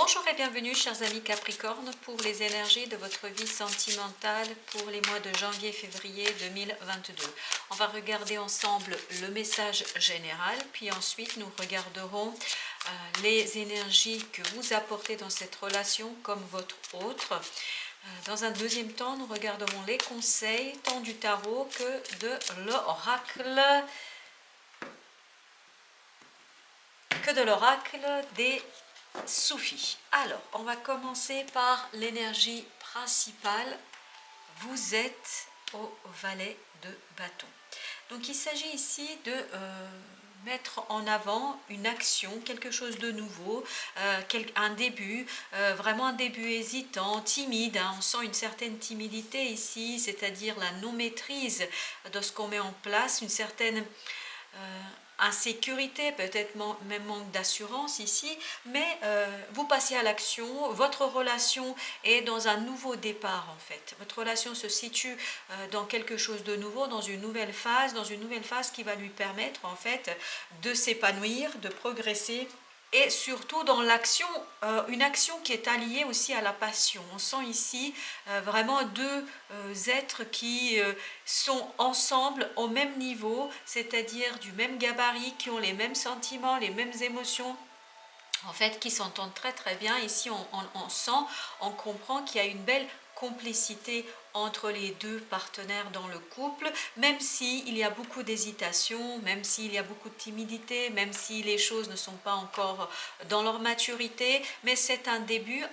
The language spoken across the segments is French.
Bonjour et bienvenue chers amis Capricorne pour les énergies de votre vie sentimentale pour les mois de janvier-février 2022. On va regarder ensemble le message général, puis ensuite nous regarderons les énergies que vous apportez dans cette relation comme votre autre. Dans un deuxième temps, nous regarderons les conseils tant du tarot que de l'oracle des Soufis. Alors, on va commencer par l'énergie principale. Vous êtes au valet de bâton. Donc, il s'agit ici de mettre en avant une action, quelque chose de nouveau, un début, vraiment un début hésitant, timide. On sent une certaine timidité ici, c'est-à-dire la non-maîtrise de ce qu'on met en place, une certaine insécurité, peut-être même manque d'assurance ici, mais vous passez à l'action, votre relation est dans un nouveau départ en fait. Votre relation se situe dans quelque chose de nouveau, dans une nouvelle phase qui va lui permettre en fait de s'épanouir, de progresser. Et surtout dans l'action, une action qui est alliée aussi à la passion. On sent ici vraiment deux êtres qui sont ensemble au même niveau, c'est-à-dire du même gabarit, qui ont les mêmes sentiments, les mêmes émotions, en fait, qui s'entendent très très bien. Ici, on sent, on comprend qu'il y a une belle complicité entre les deux partenaires dans le couple, même s'il y a beaucoup d'hésitation, même s'il y a beaucoup de timidité, même si les choses ne sont pas encore dans leur maturité, mais c'est un début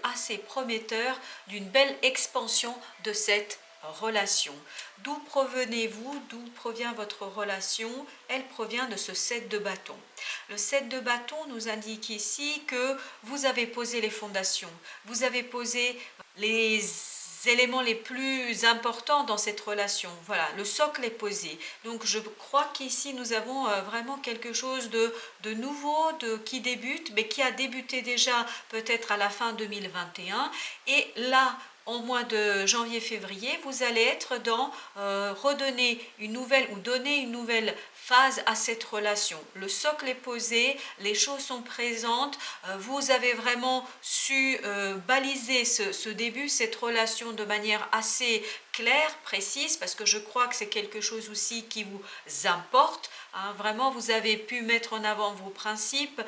assez prometteur d'une belle expansion de cette relation. D'où provenez-vous? D'où provient votre relation? Elle provient de ce 7 de bâton. Le 7 de bâton nous indique ici que vous avez posé les fondations, vous avez posé les éléments les plus importants dans cette relation. Voilà, le socle est posé. Donc je crois qu'ici nous avons vraiment quelque chose de nouveau, qui débute, mais qui a débuté déjà peut-être à la fin 2021. Et là, au mois de janvier-février, vous allez être dans redonner une nouvelle ou donner une nouvelle phase à cette relation. Le socle est posé, les choses sont présentes, vous avez vraiment su baliser ce début, cette relation de manière assez claire, précise, parce que je crois que c'est quelque chose aussi qui vous importe. Vraiment, vous avez pu mettre en avant vos principes,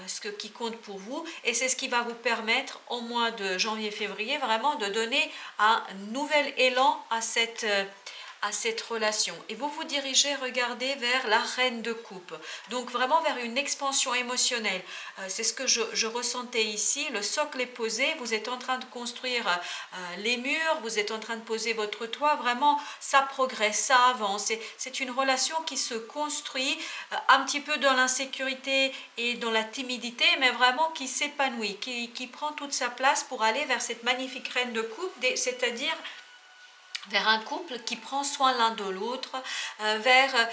ce qui compte pour vous, et c'est ce qui va vous permettre au mois de janvier-février vraiment de donner un nouvel élan à cette relation. Et vous vous dirigez, regardez, vers la reine de coupe, donc vraiment vers une expansion émotionnelle. C'est ce que je ressentais ici. Le socle est posé, vous êtes en train de construire les murs, vous êtes en train de poser votre toit, vraiment ça progresse, ça avance. C'est une relation qui se construit un petit peu dans l'insécurité et dans la timidité, mais vraiment qui s'épanouit, qui prend toute sa place pour aller vers cette magnifique reine de coupe, c'est-à-dire vers un couple qui prend soin l'un de l'autre, vers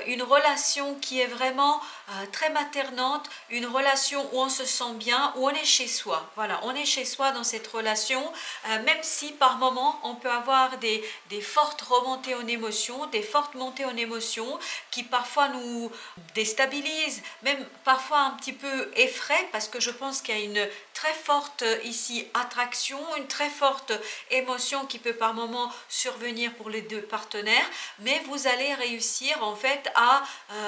une relation qui est vraiment très maternante, une relation où on se sent bien, où on est chez soi. Voilà, on est chez soi dans cette relation, même si par moments on peut avoir des fortes remontées en émotion, des fortes montées en émotion qui parfois nous déstabilisent, même parfois un petit peu effraient, parce que je pense qu'il y a une très forte ici attraction, une très forte émotion qui peut par moments survenir pour les deux partenaires, mais vous allez réussir en fait à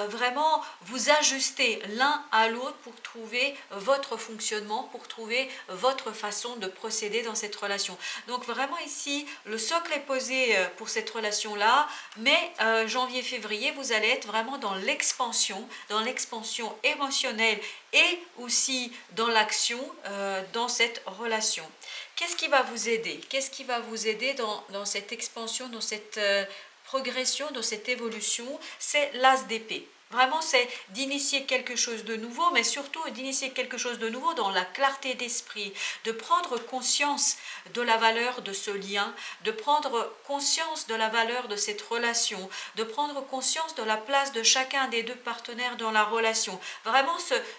vraiment vous ajuster l'un à l'autre pour trouver votre fonctionnement, pour trouver votre façon de procéder dans cette relation. Donc vraiment ici, le socle est posé pour cette relation-là, mais janvier-février, vous allez être vraiment dans l'expansion émotionnelle et aussi dans l'action dans cette relation. Qu'est-ce qui va vous aider? Qu'est-ce qui va vous aider dans cette expansion, dans cette progression, dans cette évolution? C'est l'as d'épée. Vraiment, c'est d'initier quelque chose de nouveau, mais surtout d'initier quelque chose de nouveau dans la clarté d'esprit, de prendre conscience de la valeur de ce lien, de prendre conscience de la valeur de cette relation, de prendre conscience de la place de chacun des deux partenaires dans la relation. Vraiment,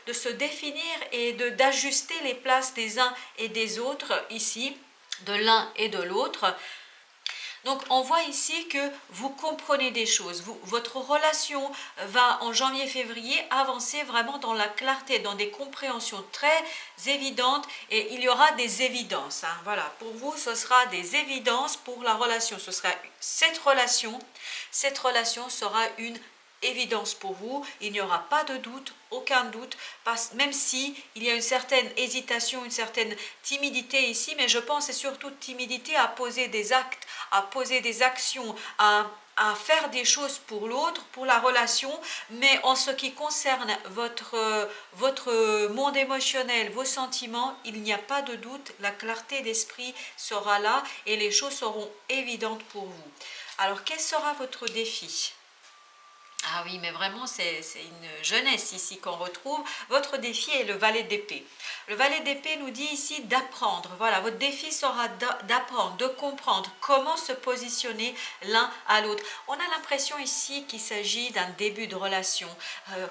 de se définir et d'ajuster les places des uns et des autres ici, de l'un et de l'autre. Donc on voit ici que vous comprenez des choses. Votre relation va en janvier-février avancer vraiment dans la clarté, dans des compréhensions très évidentes et il y aura des évidences. Hein. Voilà, pour vous ce sera des évidences pour la relation. Ce sera cette relation sera une évidence pour vous, il n'y aura pas de doute, aucun doute, même si il y a une certaine hésitation, une certaine timidité ici, mais je pense c'est surtout timidité à poser des actes, à poser des actions, à faire des choses pour l'autre, pour la relation, mais en ce qui concerne votre monde émotionnel, vos sentiments, il n'y a pas de doute, la clarté d'esprit sera là et les choses seront évidentes pour vous. Alors, quel sera votre défi ? Ah oui, mais vraiment, c'est une jeunesse ici qu'on retrouve. Votre défi est le valet d'épée. Le valet d'épée nous dit ici d'apprendre. Voilà, votre défi sera d'apprendre, de comprendre comment se positionner l'un à l'autre. On a l'impression ici qu'il s'agit d'un début de relation,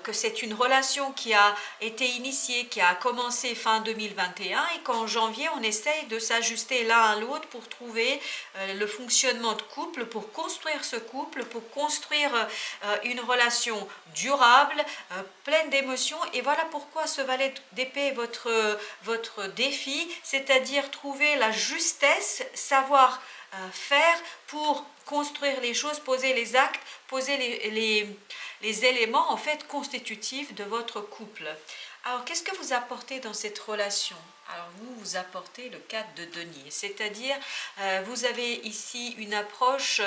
que c'est une relation qui a été initiée, qui a commencé fin 2021 et qu'en janvier, on essaye de s'ajuster l'un à l'autre pour trouver le fonctionnement de couple, pour construire ce couple, pour construire une relation durable, pleine d'émotions. Et voilà pourquoi ce valet d'épée est votre défi, c'est-à-dire trouver la justesse, savoir faire pour construire les choses, poser les actes, poser les éléments en fait constitutifs de votre couple. Alors, qu'est-ce que vous apportez dans cette relation? Alors, vous apportez le 4 de denier, c'est-à-dire vous avez ici une approche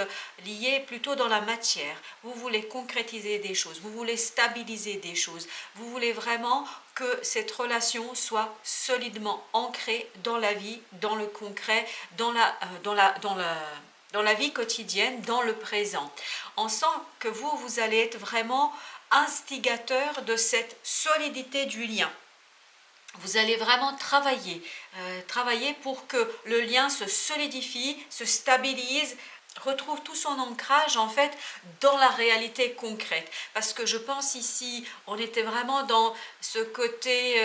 liée plutôt dans la matière. Vous voulez concrétiser des choses, vous voulez stabiliser des choses, vous voulez vraiment que cette relation soit solidement ancrée dans la vie, dans le concret, dans la vie quotidienne, dans le présent. On sent que vous allez être vraiment instigateur de cette solidité du lien. Vous allez vraiment travailler pour que le lien se solidifie, se stabilise, retrouve tout son ancrage en fait dans la réalité concrète. Parce que je pense ici, on était vraiment dans ce côté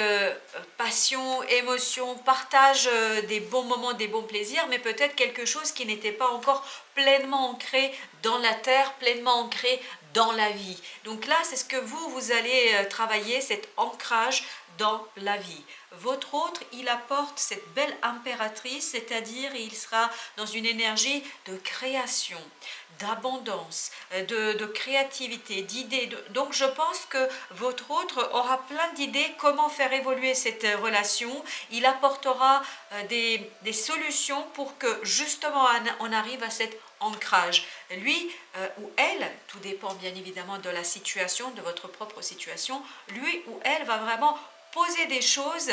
passion, émotion, partage des bons moments, des bons plaisirs, mais peut-être quelque chose qui n'était pas encore pleinement ancré dans la terre, pleinement ancré dans la vie. Donc là, c'est ce que vous allez travailler, cet ancrage dans la vie. Votre autre, il apporte cette belle impératrice, c'est-à-dire il sera dans une énergie de création, d'abondance, de créativité, d'idées. Donc je pense que votre autre aura plein d'idées comment faire évoluer cette relation. Il apportera des solutions pour que justement on arrive à cet ancrage. Lui ou elle, tout dépend bien évidemment de la situation, de votre propre situation, lui ou elle va vraiment poser des choses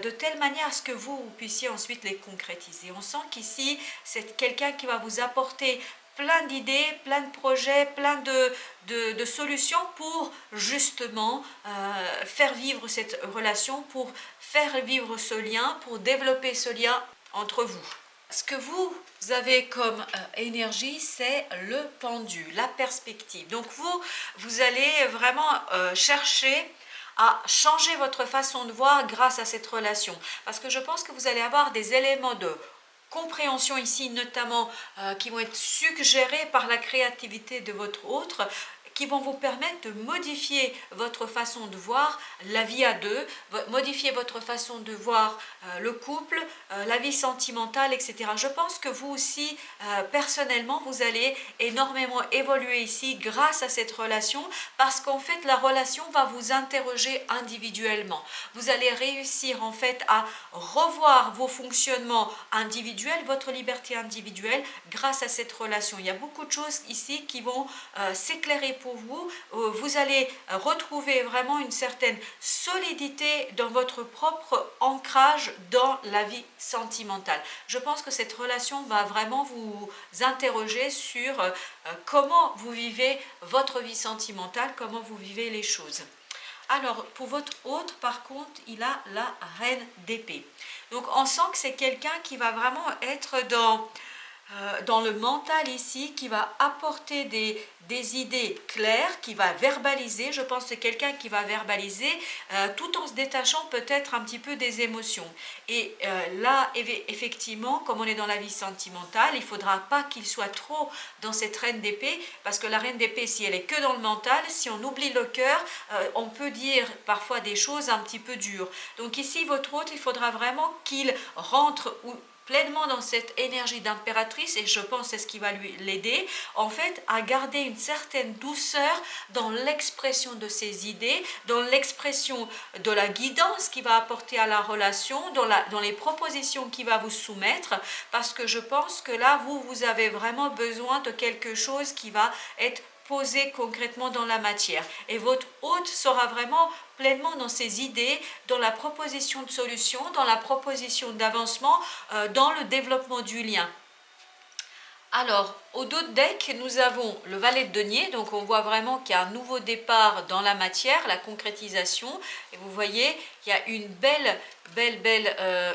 de telle manière à ce que vous puissiez ensuite les concrétiser. On sent qu'ici, c'est quelqu'un qui va vous apporter plein d'idées, plein de projets, plein de solutions pour justement faire vivre cette relation, pour faire vivre ce lien, pour développer ce lien entre vous. Ce que vous avez comme énergie, c'est le pendu, la perspective. Donc vous allez vraiment chercher à changer votre façon de voir grâce à cette relation. Parce que je pense que vous allez avoir des éléments de compréhension ici, notamment qui vont être suggérés par la créativité de votre autre, qui vont vous permettre de modifier votre façon de voir la vie à deux, modifier votre façon de voir le couple, la vie sentimentale, etc. Je pense que vous aussi, personnellement, vous allez énormément évoluer ici grâce à cette relation, parce qu'en fait, la relation va vous interroger individuellement. Vous allez réussir en fait à revoir vos fonctionnements individuels, votre liberté individuelle grâce à cette relation. Il y a beaucoup de choses ici qui vont s'éclairer pour vous. Vous allez retrouver vraiment une certaine solidité dans votre propre ancrage dans la vie sentimentale. Je pense que cette relation va vraiment vous interroger sur comment vous vivez votre vie sentimentale, comment vous vivez les choses. Alors, pour votre autre, par contre, il a la reine d'épée. Donc, on sent que c'est quelqu'un qui va vraiment être dans dans le mental ici, qui va apporter des idées claires, qui va verbaliser. Je pense que c'est quelqu'un qui va verbaliser tout en se détachant peut-être un petit peu des émotions. Et là, effectivement, comme on est dans la vie sentimentale, il ne faudra pas qu'il soit trop dans cette reine d'épée, parce que la reine d'épée, si elle est que dans le mental, si on oublie le cœur, on peut dire parfois des choses un petit peu dures. Donc ici, votre hôte, il faudra vraiment qu'il rentre pleinement dans cette énergie d'impératrice, et je pense que c'est ce qui va l'aider en fait à garder une certaine douceur dans l'expression de ses idées, dans l'expression de la guidance qu'il va apporter à la relation, dans les propositions qu'il va vous soumettre, parce que je pense que là vous avez vraiment besoin de quelque chose qui va être posé concrètement dans la matière, et votre hôte sera vraiment pleinement dans ses idées, dans la proposition de solution, dans la proposition d'avancement, dans le développement du lien. Alors, au dos de deck, nous avons le valet de denier, donc on voit vraiment qu'il y a un nouveau départ dans la matière, la concrétisation, et vous voyez, il y a une belle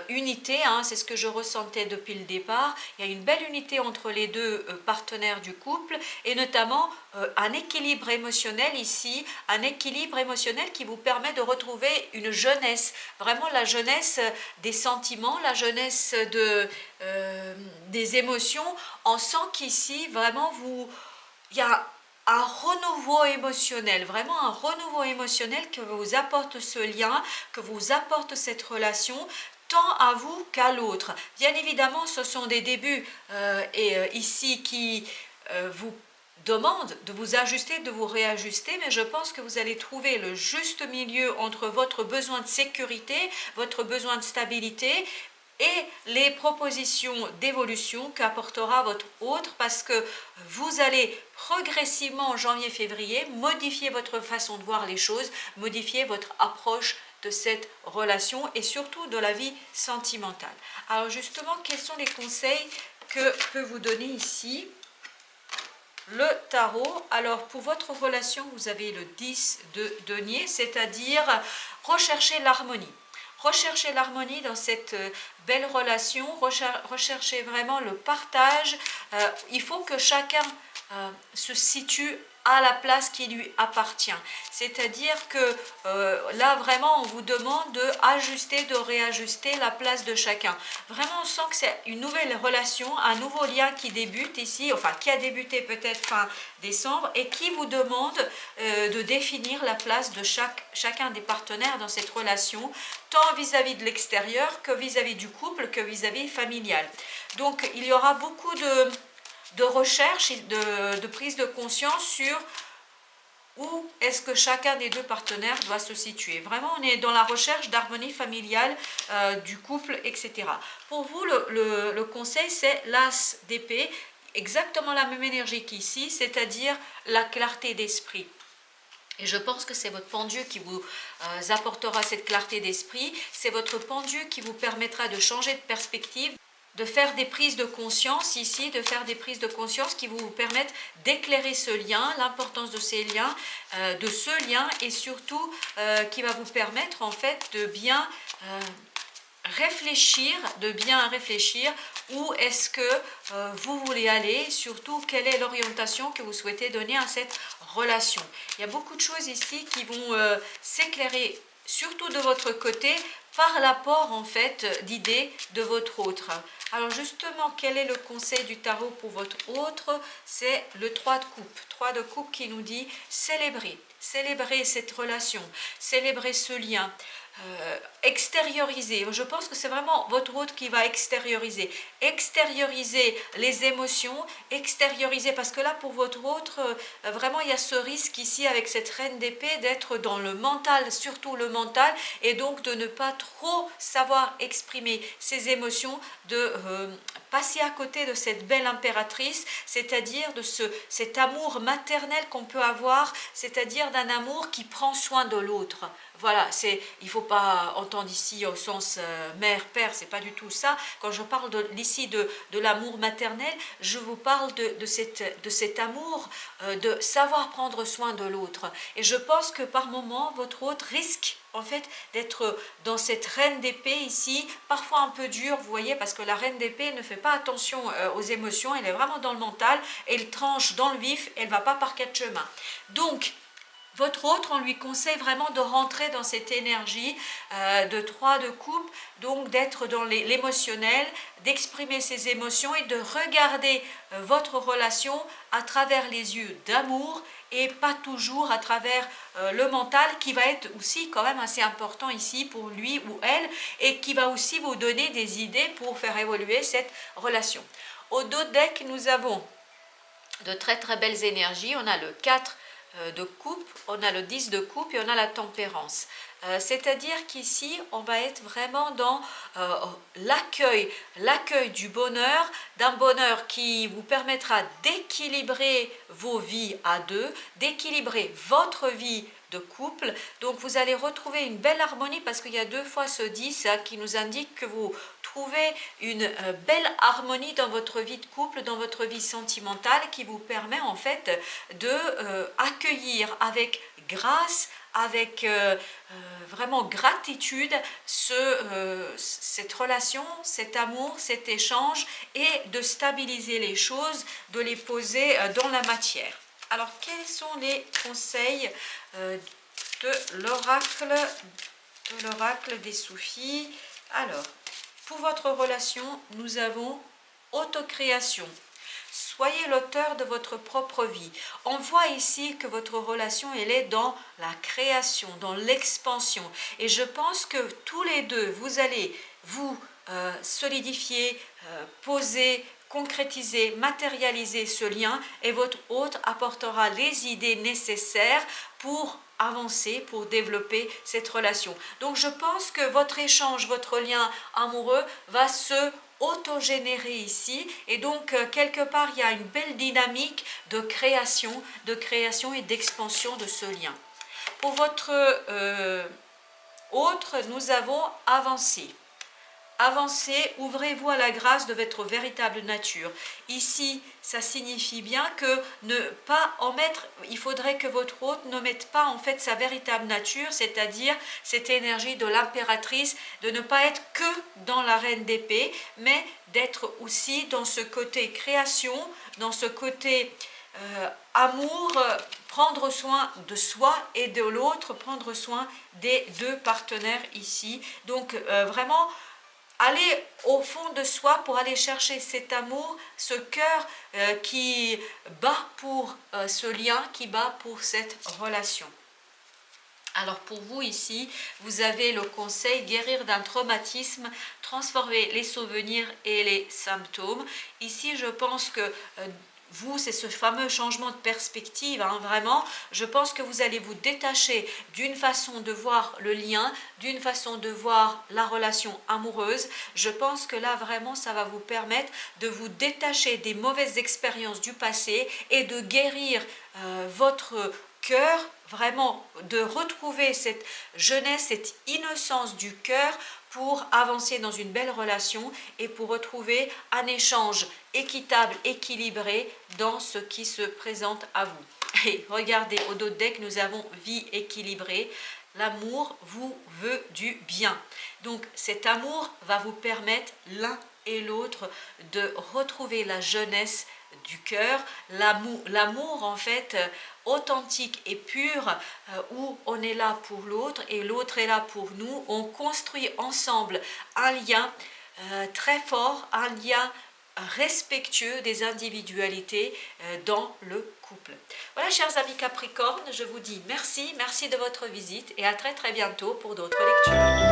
unité, hein, c'est ce que je ressentais depuis le départ, il y a une belle unité entre les deux partenaires du couple, et notamment un équilibre émotionnel ici, un équilibre émotionnel qui vous permet de retrouver une jeunesse, vraiment la jeunesse des sentiments, la jeunesse des émotions. On sent qu'ici, vraiment, il y a un renouveau émotionnel, vraiment un renouveau émotionnel que vous apporte ce lien, que vous apporte cette relation, tant à vous qu'à l'autre. Bien évidemment, ce sont des débuts ici qui vous demandent de vous ajuster, de vous réajuster, mais je pense que vous allez trouver le juste milieu entre votre besoin de sécurité, votre besoin de stabilité, et les propositions d'évolution qu'apportera votre hôte, parce que vous allez progressivement en janvier-février modifier votre façon de voir les choses, modifier votre approche de cette relation et surtout de la vie sentimentale. Alors justement, quels sont les conseils que peut vous donner ici le tarot? Alors pour votre relation, vous avez le 10 de denier, c'est-à-dire rechercher l'harmonie. Recherchez l'harmonie dans cette belle relation, recherchez vraiment le partage. Il faut que chacun se situe à la place qui lui appartient. C'est-à-dire que là, vraiment, on vous demande d'ajuster, de réajuster la place de chacun. Vraiment, on sent que c'est une nouvelle relation, un nouveau lien qui débute ici, enfin, qui a débuté peut-être fin décembre, et qui vous demande de définir la place de chacun des partenaires dans cette relation, tant vis-à-vis de l'extérieur que vis-à-vis du couple, que vis-à-vis familial. Donc, il y aura beaucoup de recherche et de prise de conscience sur où est-ce que chacun des deux partenaires doit se situer. Vraiment, on est dans la recherche d'harmonie familiale du couple, etc. Pour vous, le conseil, c'est l'as d'épée, exactement la même énergie qu'ici, c'est-à-dire la clarté d'esprit. Et je pense que c'est votre pendu qui vous apportera cette clarté d'esprit, c'est votre pendu qui vous permettra de changer de perspective, de faire des prises de conscience ici, de faire des prises de conscience qui vous permettent d'éclairer ce lien, l'importance de ces liens, de ce lien, et surtout qui va vous permettre en fait de bien réfléchir, où est-ce que vous voulez aller, surtout quelle est l'orientation que vous souhaitez donner à cette relation. Il y a beaucoup de choses ici qui vont s'éclairer, surtout de votre côté, par l'apport en fait d'idées de votre autre. Alors justement, quel est le conseil du tarot pour votre autre? C'est le 3 de coupe. 3 de coupe qui nous dit célébrer cette relation, célébrer ce lien. Extérioriser, je pense que c'est vraiment votre hôte qui va extérioriser les émotions, extérioriser, parce que là pour votre hôte, vraiment il y a ce risque ici avec cette reine d'épée d'être dans le mental, surtout le mental, et donc de ne pas trop savoir exprimer ses émotions, de passer à côté de cette belle impératrice, c'est-à-dire de cet amour maternel qu'on peut avoir, c'est-à-dire d'un amour qui prend soin de l'autre. Voilà, il ne faut pas entendre ici au sens mère, père, c'est pas du tout ça. Quand je parle ici de l'amour maternel, je vous parle de cet amour, de savoir prendre soin de l'autre. Et je pense que par moment, votre hôte risque en fait d'être dans cette reine d'épée ici, parfois un peu dure, vous voyez, parce que la reine d'épée ne fait pas attention aux émotions, elle est vraiment dans le mental, elle tranche dans le vif, elle ne va pas par quatre chemins. Donc, votre autre, on lui conseille vraiment de rentrer dans cette énergie de 3 de coupe, donc d'être dans l'émotionnel, d'exprimer ses émotions et de regarder votre relation à travers les yeux d'amour et pas toujours à travers le mental qui va être aussi quand même assez important ici pour lui ou elle et qui va aussi vous donner des idées pour faire évoluer cette relation. Au dos deck, nous avons de très très belles énergies, on a le 4 de coupe, on a le 10 de coupe et on a la tempérance. C'est-à-dire qu'ici, on va être vraiment dans l'accueil du bonheur, d'un bonheur qui vous permettra d'équilibrer vos vies à deux, d'équilibrer votre vie de couple. Donc vous allez retrouver une belle harmonie parce qu'il y a 2 fois ce 10 qui nous indique que vous trouvez une belle harmonie dans votre vie de couple, dans votre vie sentimentale qui vous permet en fait de accueillir avec grâce, avec vraiment gratitude cette relation, cet amour, cet échange et de stabiliser les choses, de les poser dans la matière. Alors, quels sont les conseils de l'oracle des Soufis? Alors, pour votre relation, nous avons autocréation. Soyez l'auteur de votre propre vie. On voit ici que votre relation, elle est dans la création, dans l'expansion. Et je pense que tous les deux, vous allez vous solidifier, poser, concrétiser, matérialiser ce lien et votre hôte apportera les idées nécessaires pour avancer, pour développer cette relation. Donc je pense que votre échange, votre lien amoureux va se autogénérer ici et donc quelque part il y a une belle dynamique de création et d'expansion de ce lien. Pour votre autre, nous avons avancé. Avancez, ouvrez-vous à la grâce de votre véritable nature. Ici, ça signifie bien que ne pas en mettre, il faudrait que votre hôte ne mette pas en fait sa véritable nature, c'est-à-dire cette énergie de l'impératrice, de ne pas être que dans la reine d'épée, mais d'être aussi dans ce côté création, dans ce côté amour, prendre soin de soi et de l'autre, prendre soin des deux partenaires ici. Donc vraiment, aller au fond de soi pour aller chercher cet amour, ce cœur qui bat pour ce lien, qui bat pour cette relation. Alors pour vous ici, vous avez le conseil guérir d'un traumatisme, transformer les souvenirs et les symptômes. Ici, je pense que vous, c'est ce fameux changement de perspective, hein, vraiment. Je pense que vous allez vous détacher d'une façon de voir le lien, d'une façon de voir la relation amoureuse. Je pense que là, vraiment, ça va vous permettre de vous détacher des mauvaises expériences du passé et de guérir votre cœur, vraiment de retrouver cette jeunesse, cette innocence du cœur pour avancer dans une belle relation et pour retrouver un échange équitable, équilibré dans ce qui se présente à vous. Et regardez, au dos de deck, nous avons vie équilibrée. L'amour vous veut du bien. Donc cet amour va vous permettre l'un et l'autre de retrouver la jeunesse du cœur, l'amour en fait authentique et pur où on est là pour l'autre et l'autre est là pour nous. On construit ensemble un lien très fort, un lien respectueux des individualités dans le couple. Voilà, chers amis Capricorne, je vous dis merci de votre visite et à très très bientôt pour d'autres lectures.